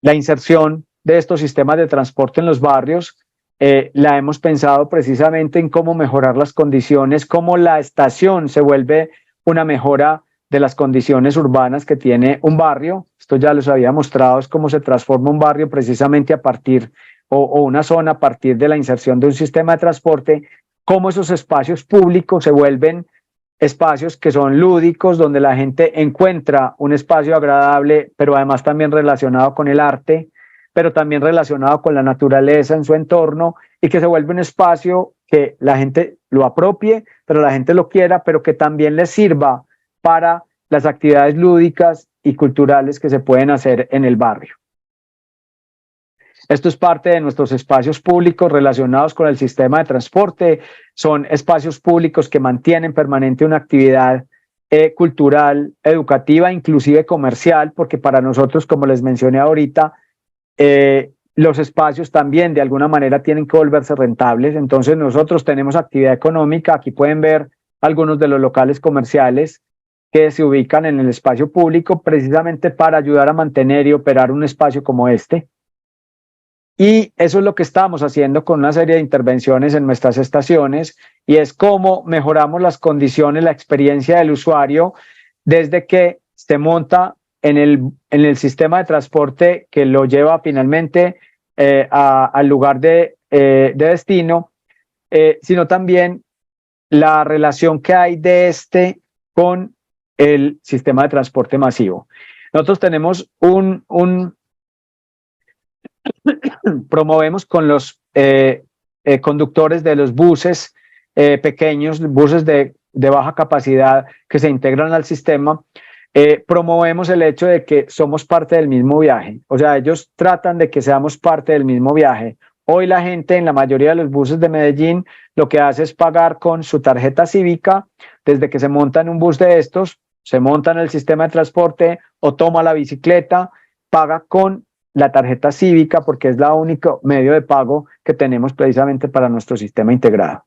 la inserción de estos sistemas de transporte en los barrios la hemos pensado precisamente en cómo mejorar las condiciones, cómo la estación se vuelve una mejora de las condiciones urbanas que tiene un barrio. Esto ya les había mostrado, es cómo se transforma un barrio precisamente a partir, o una zona a partir de la inserción de un sistema de transporte, cómo esos espacios públicos se vuelven espacios que son lúdicos, donde la gente encuentra un espacio agradable, pero además también relacionado con el arte, pero también relacionado con la naturaleza en su entorno, y que se vuelve un espacio que la gente lo apropie, pero la gente lo quiera, pero que también les sirva para las actividades lúdicas y culturales que se pueden hacer en el barrio. Esto es parte de nuestros espacios públicos relacionados con el sistema de transporte. Son espacios públicos que mantienen permanente una actividad cultural, educativa, inclusive comercial, porque para nosotros, como les mencioné ahorita, los espacios también de alguna manera tienen que volverse rentables. Entonces nosotros tenemos actividad económica. Aquí pueden ver algunos de los locales comerciales que se ubican en el espacio público precisamente para ayudar a mantener y operar un espacio como este. Y eso es lo que estamos haciendo con una serie de intervenciones en nuestras estaciones, y es cómo mejoramos las condiciones, la experiencia del usuario desde que se monta en el sistema de transporte que lo lleva finalmente al lugar de destino, sino también la relación que hay de este con el sistema de transporte masivo. Nosotros tenemos promovemos con los conductores de los buses pequeños, buses de baja capacidad que se integran al sistema, promovemos el hecho de que somos parte del mismo viaje. O sea, ellos tratan de que seamos parte del mismo viaje. Hoy la gente en la mayoría de los buses de Medellín lo que hace es pagar con su tarjeta cívica desde que se monta en un bus de estos, se monta en el sistema de transporte o toma la bicicleta, paga con la tarjeta cívica porque es el único medio de pago que tenemos precisamente para nuestro sistema integrado.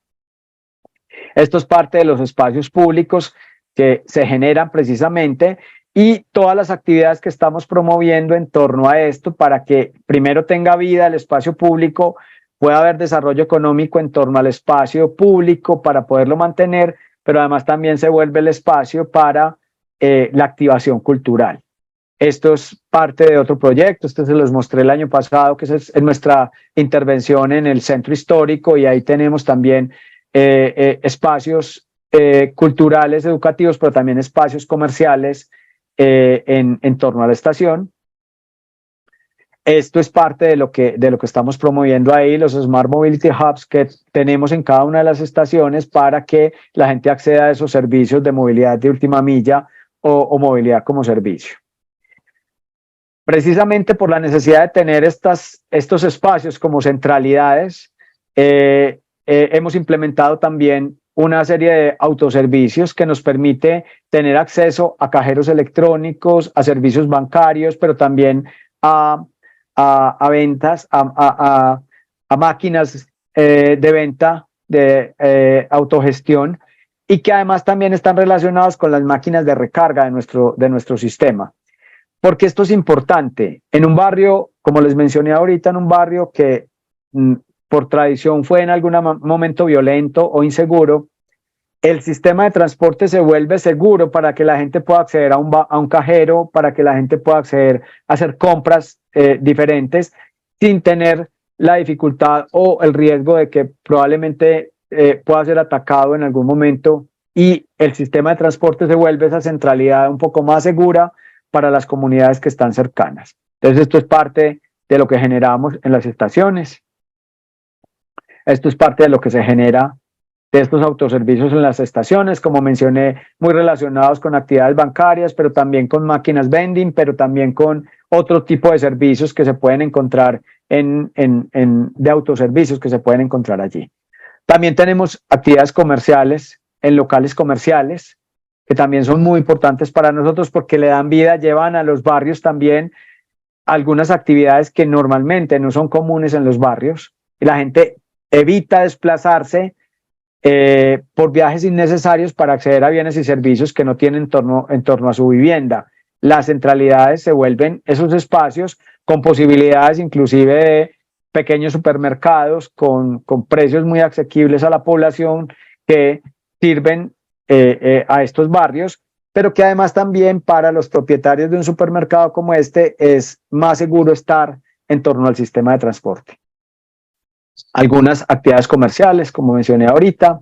Esto es parte de los espacios públicos que se generan precisamente y todas las actividades que estamos promoviendo en torno a esto para que primero tenga vida el espacio público, pueda haber desarrollo económico en torno al espacio público para poderlo mantener, pero además también se vuelve el espacio para la activación cultural. Esto es parte de otro proyecto, esto se los mostré el año pasado, que es nuestra intervención en el centro histórico y ahí tenemos también espacios culturales, educativos, pero también espacios comerciales en torno a la estación. Esto es parte de lo que estamos promoviendo ahí, los Smart Mobility Hubs que tenemos en cada una de las estaciones para que la gente acceda a esos servicios de movilidad de última milla o movilidad como servicio. Precisamente por la necesidad de tener estos espacios como centralidades, hemos implementado también una serie de autoservicios que nos permite tener acceso a cajeros electrónicos, a servicios bancarios, pero también a ventas, a máquinas de venta de autogestión y que además también están relacionados con las máquinas de recarga de nuestro sistema. Porque esto es importante. En un barrio, como les mencioné ahorita, en un barrio que por tradición fue en algún momento violento o inseguro, el sistema de transporte se vuelve seguro para que la gente pueda acceder a un cajero, para que la gente pueda acceder a hacer compras diferentes sin tener la dificultad o el riesgo de que probablemente pueda ser atacado en algún momento y el sistema de transporte se vuelve esa centralidad un poco más segura para las comunidades que están cercanas. Entonces esto es parte de lo que generamos en las estaciones. Esto es parte de lo que se genera de estos autoservicios en las estaciones, como mencioné, muy relacionados con actividades bancarias, pero también con máquinas vending, pero también con otro tipo de servicios que se pueden encontrar de autoservicios que se pueden encontrar allí. También tenemos actividades comerciales en locales comerciales, que también son muy importantes para nosotros porque le dan vida, llevan a los barrios también algunas actividades que normalmente no son comunes en los barrios y la gente evita desplazarse por viajes innecesarios para acceder a bienes y servicios que no tienen en torno a su vivienda. Las centralidades se vuelven esos espacios con posibilidades inclusive de pequeños supermercados con precios muy asequibles a la población que sirven a estos barrios, pero que además también para los propietarios de un supermercado como este es más seguro estar en torno al sistema de transporte. Algunas actividades comerciales, como mencioné ahorita,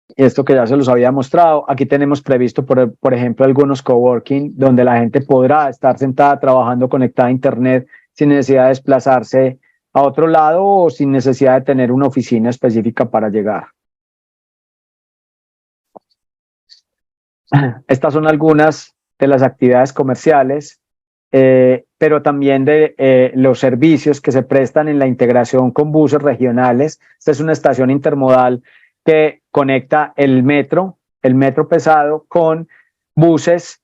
y esto que ya se los había mostrado, aquí tenemos previsto, por ejemplo, algunos coworking, donde la gente podrá estar sentada trabajando conectada a internet sin necesidad de desplazarse a otro lado o sin necesidad de tener una oficina específica para llegar. Estas son algunas de las actividades comerciales, pero también de los servicios que se prestan en la integración con buses regionales. Esta es una estación intermodal que conecta el metro pesado con buses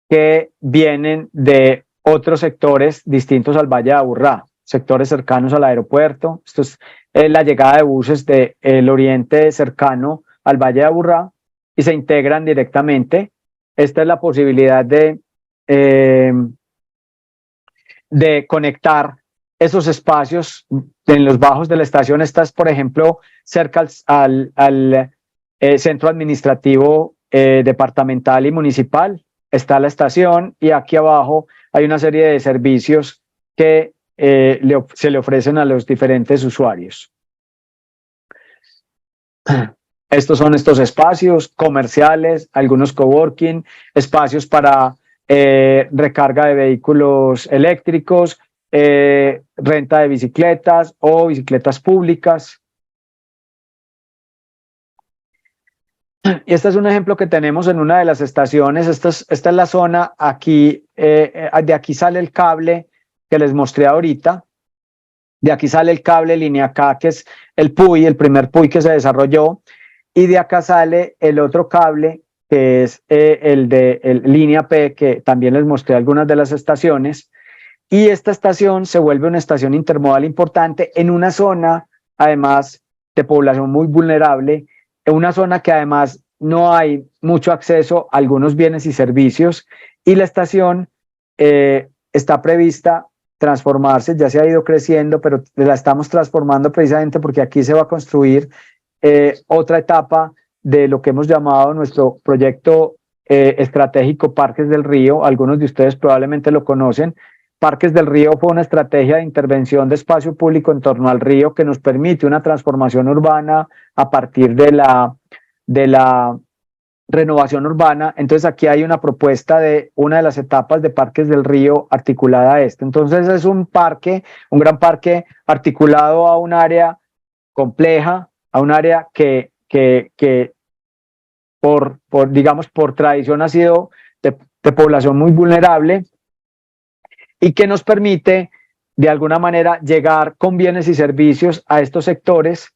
que vienen de otros sectores distintos al Valle de Aburrá, sectores cercanos al aeropuerto. Esto es la llegada de buses del oriente cercano al Valle de Aburrá y se integran directamente. Esta es la posibilidad de conectar esos espacios en los bajos de la estación. Estás, por ejemplo, cerca al centro administrativo departamental y municipal. Está la estación y aquí abajo hay una serie de servicios que se le ofrecen a los diferentes usuarios. Estos son estos espacios comerciales, algunos coworking, espacios para recarga de vehículos eléctricos, renta de bicicletas o bicicletas públicas. Y este es un ejemplo que tenemos en una de las estaciones. Esta es la zona aquí, de aquí sale el cable que les mostré ahorita. De aquí sale el cable línea K, que es el PUI, el primer PUI que se desarrolló. Y de acá sale el otro cable, que es el de Línea P, que también les mostré algunas de las estaciones, y esta estación se vuelve una estación intermodal importante en una zona, además, de población muy vulnerable, en una zona que además no hay mucho acceso a algunos bienes y servicios, y la estación está prevista transformarse, ya se ha ido creciendo, pero la estamos transformando precisamente porque aquí se va a construir otra etapa de lo que hemos llamado nuestro proyecto estratégico Parques del Río. Algunos de ustedes probablemente lo conocen. Parques del Río fue una estrategia de intervención de espacio público en torno al río que nos permite una transformación urbana a partir de la renovación urbana. Entonces aquí hay una propuesta de una de las etapas de Parques del Río articulada a esto. Entonces es un parque, un gran parque articulado a un área compleja, a un área que digamos, por tradición ha sido de población muy vulnerable y que nos permite de alguna manera llegar con bienes y servicios a estos sectores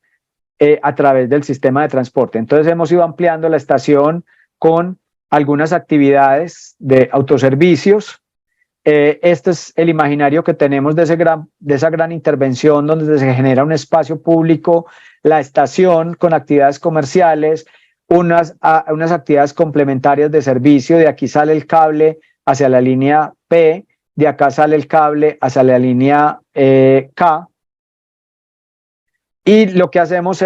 a través del sistema de transporte. Entonces hemos ido ampliando la estación con algunas actividades de autoservicios. Este es el imaginario que tenemos de esa gran intervención donde se genera un espacio público, la estación con actividades comerciales, unas actividades complementarias de servicio. De aquí sale el cable hacia la línea P, de acá sale el cable hacia la línea K. Y lo que hacemos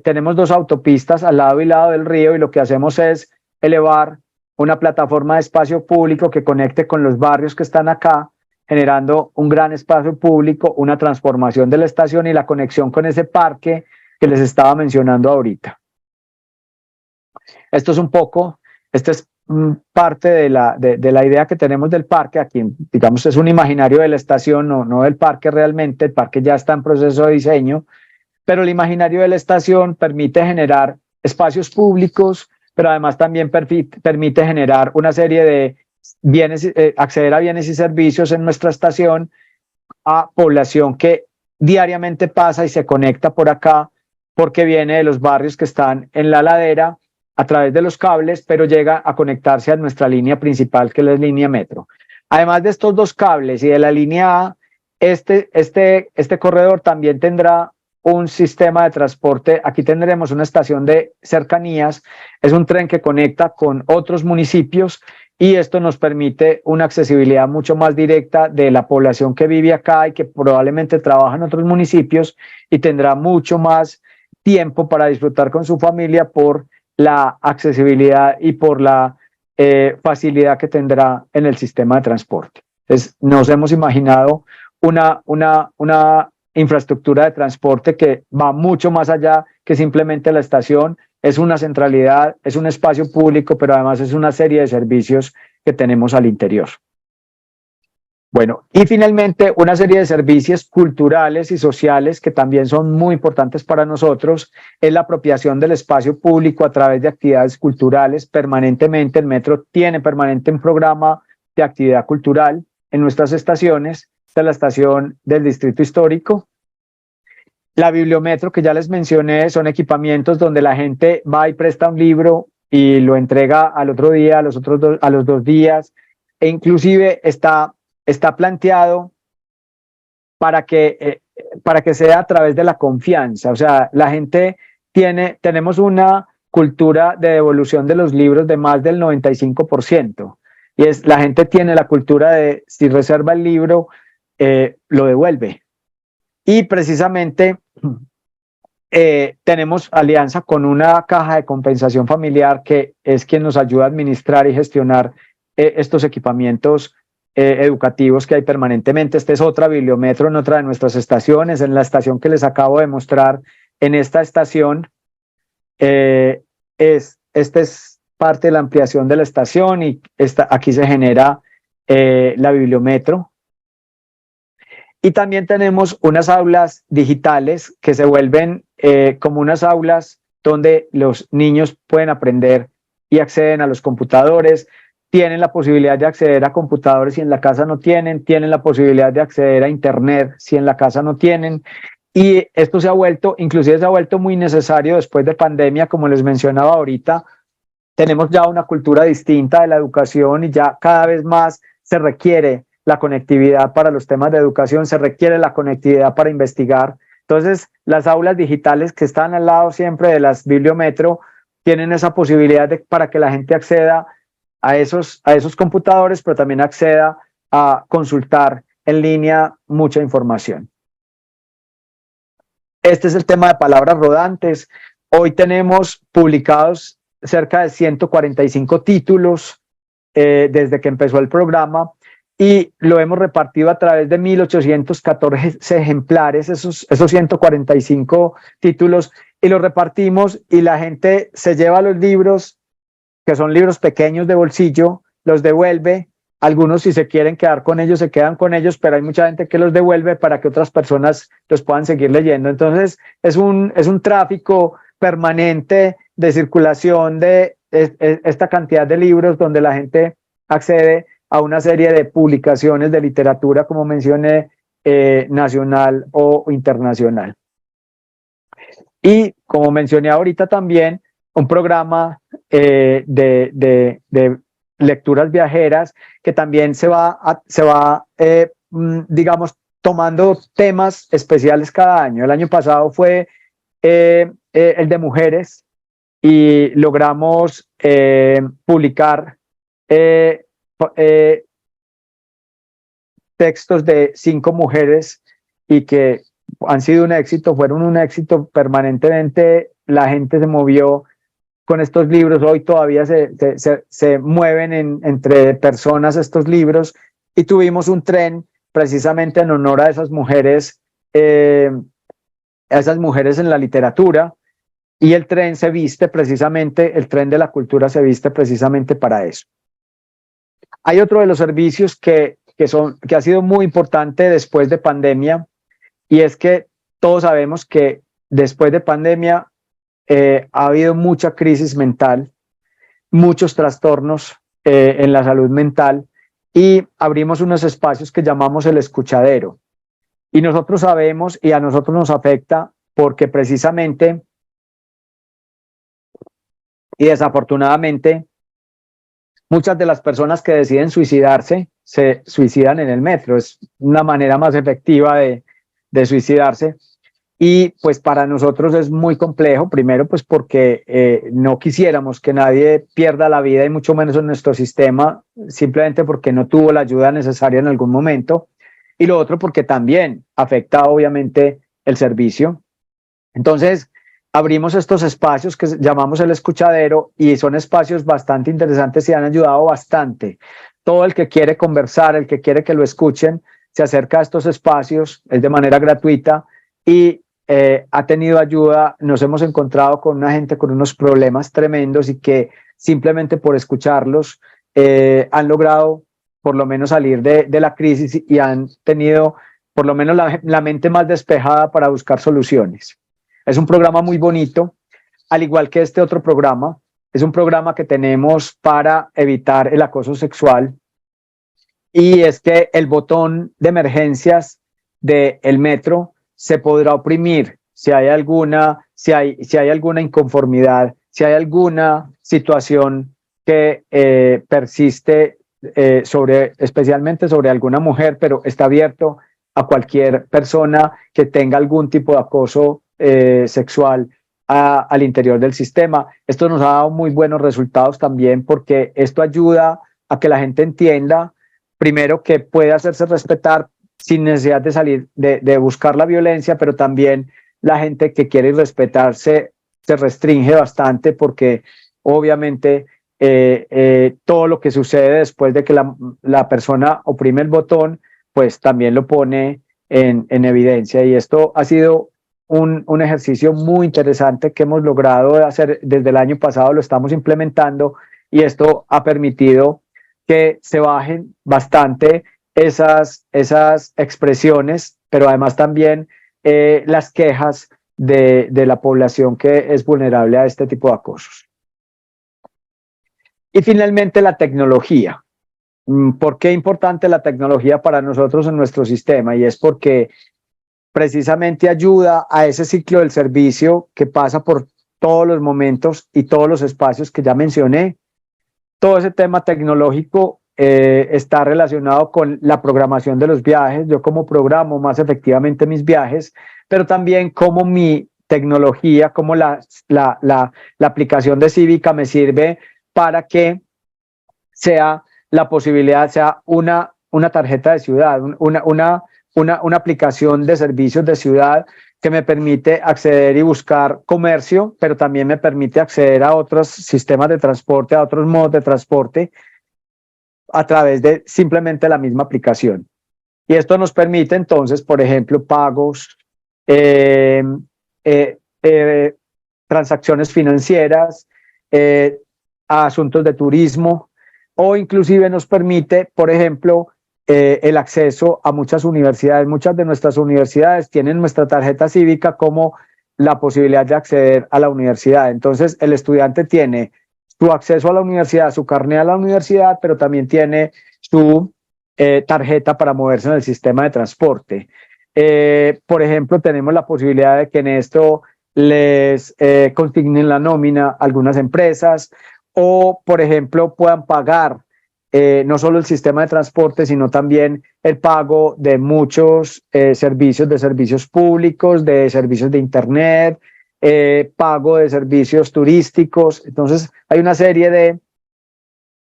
tenemos dos autopistas al lado y lado del río, y lo que hacemos es elevar una plataforma de espacio público que conecte con los barrios que están acá, generando un gran espacio público, una transformación de la estación y la conexión con ese parque que les estaba mencionando ahorita. Esto es parte de la idea que tenemos del parque. Aquí, digamos, es un imaginario de la estación, no del parque realmente. El parque ya está en proceso de diseño, pero el imaginario de la estación permite generar espacios públicos, pero además también permite generar una serie de bienes, acceder a bienes y servicios en nuestra estación a población que diariamente pasa y se conecta por acá porque viene de los barrios que están en la ladera a través de los cables, pero llega a conectarse a nuestra línea principal, que es la línea metro. Además de estos dos cables y de la línea A, este corredor también tendrá un sistema de transporte. Aquí tendremos una estación de cercanías, es un tren que conecta con otros municipios, y esto nos permite una accesibilidad mucho más directa de la población que vive acá y que probablemente trabaja en otros municipios, y tendrá mucho más tiempo para disfrutar con su familia por la accesibilidad y por la facilidad que tendrá en el sistema de transporte. Entonces, nos hemos imaginado una infraestructura de transporte que va mucho más allá que simplemente la estación. Es una centralidad, es un espacio público, pero además es una serie de servicios que tenemos al interior. Bueno, y finalmente una serie de servicios culturales y sociales que también son muy importantes para nosotros es la apropiación del espacio público a través de actividades culturales. Permanentemente el metro tiene permanente un programa de actividad cultural en nuestras estaciones. Esta es la estación del Distrito Histórico. La Bibliometro, que ya les mencioné, son equipamientos donde la gente va y presta un libro y lo entrega al otro día, a los 2 días, e inclusive está planteado para que sea a través de la confianza. O sea, la gente tenemos una cultura de devolución de los libros de más del 95%, y la gente tiene la cultura de, si reserva el libro, lo devuelve. Y precisamente tenemos alianza con una caja de compensación familiar que es quien nos ayuda a administrar y gestionar estos equipamientos educativos que hay permanentemente. Esta es otra Bibliometro en otra de nuestras estaciones. En la estación que les acabo de mostrar, en esta estación, esta es parte de la ampliación de la estación, y aquí se genera la Bibliometro. Y también tenemos unas aulas digitales que se vuelven como unas aulas donde los niños pueden aprender y acceden a los computadores. Tienen la posibilidad de acceder a computadores si en la casa no tienen la posibilidad de acceder a internet si en la casa no tienen, y esto inclusive se ha vuelto muy necesario después de pandemia, como les mencionaba ahorita, tenemos ya una cultura distinta de la educación y ya cada vez más se requiere la conectividad para los temas de educación, se requiere la conectividad para investigar. Entonces, las aulas digitales que están al lado siempre de las bibliometro tienen esa posibilidad para que la gente acceda a esos computadores, pero también acceda a consultar en línea mucha información. Este es el tema de palabras rodantes. Hoy tenemos publicados cerca de 145 títulos desde que empezó el programa y lo hemos repartido a través de 1.814 ejemplares, esos 145 títulos, y los repartimos y la gente se lleva los libros, que son libros pequeños de bolsillo, los devuelve. Algunos, si se quieren quedar con ellos, se quedan con ellos, pero hay mucha gente que los devuelve para que otras personas los puedan seguir leyendo. Entonces, es un tráfico permanente de circulación de esta cantidad de libros donde la gente accede a una serie de publicaciones de literatura, como mencioné, nacional o internacional. Y como mencioné ahorita también, un programa de lecturas viajeras que también se va digamos, tomando temas especiales cada año. El año pasado fue el de mujeres y logramos publicar textos de 5 mujeres y que han sido un éxito, fueron un éxito permanentemente. La gente se movió con estos libros, hoy todavía se mueven entre personas estos libros, y tuvimos un tren precisamente en honor a esas mujeres en la literatura, y el tren se viste precisamente, el tren de la cultura se viste precisamente para eso. Hay otro de los servicios que ha sido muy importante después de pandemia, y es que todos sabemos que después de pandemia ha habido mucha crisis mental, muchos trastornos en la salud mental, y abrimos unos espacios que llamamos el escuchadero. Y nosotros sabemos, y a nosotros nos afecta, porque precisamente y desafortunadamente muchas de las personas que deciden suicidarse se suicidan en el metro. Es una manera más efectiva de suicidarse. Y pues para nosotros es muy complejo, primero pues porque no quisiéramos que nadie pierda la vida, y mucho menos en nuestro sistema, simplemente porque no tuvo la ayuda necesaria en algún momento. Y lo otro porque también afecta obviamente el servicio. Entonces abrimos estos espacios que llamamos el escuchadero, y son espacios bastante interesantes y han ayudado bastante. Todo el que quiere conversar, el que quiere que lo escuchen, se acerca a estos espacios, es de manera gratuita, y ha tenido ayuda. Nos hemos encontrado con una gente con unos problemas tremendos y que simplemente por escucharlos han logrado por lo menos salir de la crisis y han tenido por lo menos la mente más despejada para buscar soluciones. Es un programa muy bonito, al igual que este otro programa. Es un programa que tenemos para evitar el acoso sexual, y es que el botón de emergencias del metro se podrá oprimir si hay alguna inconformidad, si hay alguna situación que persiste especialmente sobre alguna mujer, pero está abierto a cualquier persona que tenga algún tipo de acoso sexual al interior del sistema. Esto nos ha dado muy buenos resultados también, porque esto ayuda a que la gente entienda, primero, que puede hacerse respetar sin necesidad de salir, de buscar la violencia, pero también la gente que quiere respetarse se restringe bastante, porque obviamente todo lo que sucede después de que la persona oprime el botón, pues también lo pone en evidencia. Y esto ha sido un ejercicio muy interesante que hemos logrado hacer desde el año pasado, lo estamos implementando, y esto ha permitido que se bajen bastante esas expresiones, pero además también las quejas de la población que es vulnerable a este tipo de acosos. Y finalmente, la tecnología. ¿Por qué es importante la tecnología para nosotros en nuestro sistema? Y es porque precisamente ayuda a ese ciclo del servicio que pasa por todos los momentos y todos los espacios que ya mencioné. Todo ese tema tecnológico está relacionado con la programación de los viajes, yo cómo programo más efectivamente mis viajes, pero también cómo mi tecnología, cómo la aplicación de Cívica me sirve para que sea la posibilidad, sea una tarjeta de ciudad, una aplicación de servicios de ciudad que me permite acceder y buscar comercio, pero también me permite acceder a otros sistemas de transporte, a otros modos de transporte a través de simplemente la misma aplicación. Y esto nos permite entonces, por ejemplo, pagos, eh, eh, eh, transacciones financieras, asuntos de turismo, o inclusive nos permite, por ejemplo, el acceso a muchas universidades. Muchas de nuestras universidades tienen nuestra tarjeta cívica como la posibilidad de acceder a la universidad. Entonces, el estudiante tiene su acceso a la universidad, su carnet a la universidad, pero también tiene su tarjeta para moverse en el sistema de transporte. Por ejemplo, tenemos la posibilidad de que en esto les consignen la nómina algunas empresas o, por ejemplo, puedan pagar no solo el sistema de transporte, sino también el pago de muchos servicios, de servicios públicos, de servicios de Internet, pago de servicios turísticos. Entonces, hay una serie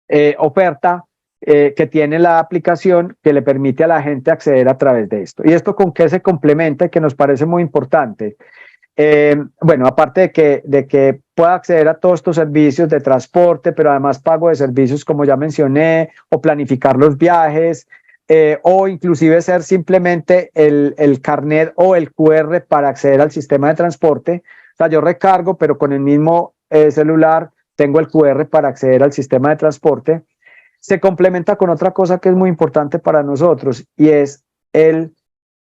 de oferta que tiene la aplicación que le permite a la gente acceder a través de esto. ¿Y esto con qué se complementa? Que nos parece muy importante. Bueno, aparte de que pueda acceder a todos estos servicios de transporte, pero además pago de servicios como ya mencioné, o planificar los viajes, o inclusive ser simplemente el carnet o el QR para acceder al sistema de transporte. O sea, yo recargo, pero con el mismo celular tengo el QR para acceder al sistema de transporte. Se complementa con otra cosa que es muy importante para nosotros y es el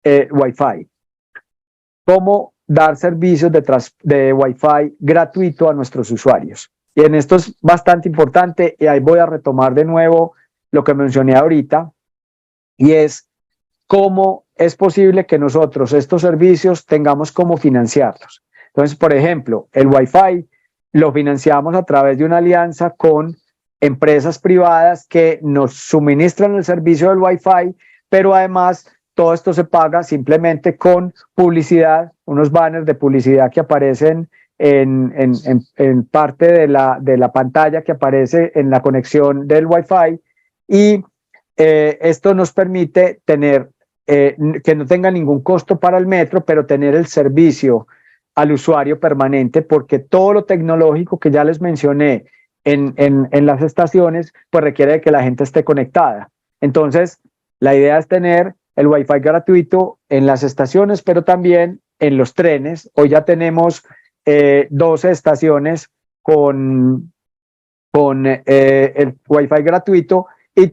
Wi-Fi. ¿Cómo dar servicios de Wi-Fi gratuito a nuestros usuarios? Y en esto es bastante importante y ahí voy a retomar de nuevo lo que mencioné ahorita y es cómo es posible que nosotros estos servicios tengamos cómo financiarlos. Entonces, por ejemplo, el Wi-Fi lo financiamos a través de una alianza con empresas privadas que nos suministran el servicio del Wi-Fi, pero además todo esto se paga simplemente con publicidad, unos banners de publicidad que aparecen en parte de la pantalla que aparece en la conexión del Wi-Fi y esto nos permite tener que no tenga ningún costo para el metro, pero tener el servicio al usuario permanente, porque todo lo tecnológico que ya les mencioné en las estaciones, pues requiere de que la gente esté conectada. Entonces, la idea es tener el Wi-Fi gratuito en las estaciones, pero también en los trenes. Hoy ya tenemos 12 estaciones con el Wi-Fi gratuito y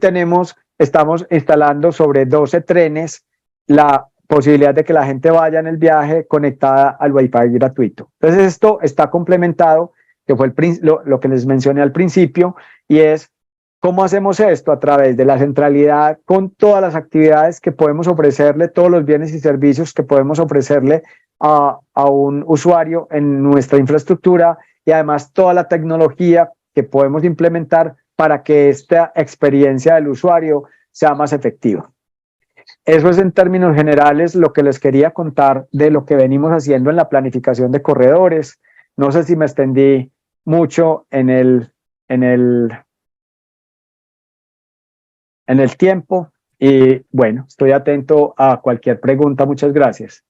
estamos instalando sobre 12 trenes la posibilidad de que la gente vaya en el viaje conectada al Wi-Fi gratuito. Entonces esto está complementado, que fue lo que les mencioné al principio, y es cómo hacemos esto a través de la centralidad con todas las actividades que podemos ofrecerle, todos los bienes y servicios que podemos ofrecerle a un usuario en nuestra infraestructura y además toda la tecnología que podemos implementar para que esta experiencia del usuario sea más efectiva. Eso es en términos generales lo que les quería contar de lo que venimos haciendo en la planificación de corredores. No sé si me extendí mucho en el tiempo y bueno, estoy atento a cualquier pregunta. Muchas gracias.